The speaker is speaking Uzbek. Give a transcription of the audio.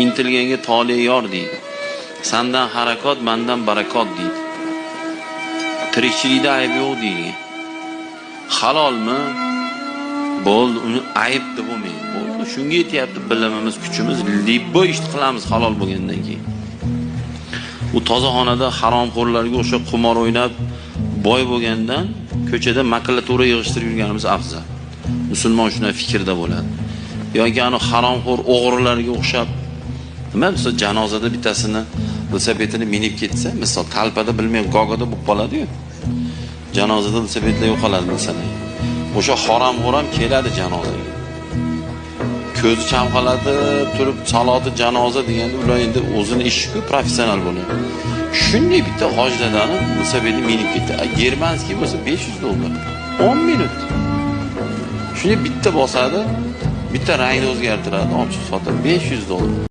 intilganga tole yor deydi. Sandan harakot, mendan barakot deydi. Tirikchilikda ayb yo'q deydi. Halolmi? Bo'ldi, uni ayb deb bo'lmaydi. Bo'ldi, shunga yetyapti bilimimiz, kuchimiz, libbo ish qilamiz halol bo'lgandan keyin. U tozaxonada haromxo'rlarga o'xshab qumor o'ynab boy bo'lgandan ko'chada makulatura yig'ishtirib yurganimiz afzal. Musulmon shunday fikrda bo'ladi. Yoki ana haromxo'r o'g'rilarga o'xshab nima misol janozada bittasini velosipedini minib ketsa, misol talpada bilmay gogoda bo'lib qoladi-yu. Janozada velosipedlar yo'qoladi masalan. O'sha haromxo'r ham keladi janozaga. Ko'zi chamqaladi, turib saloti janoza deganda ular endi o'zini ishi-ku professional bo'ladi. Shunday bitta hojladani velosipedni minib ketdi. Germanskiy bo'lsa $500. 10 minut. Shunday bitta bosadi, bitta rangni o'zgartiradi, ochib sotadi $500.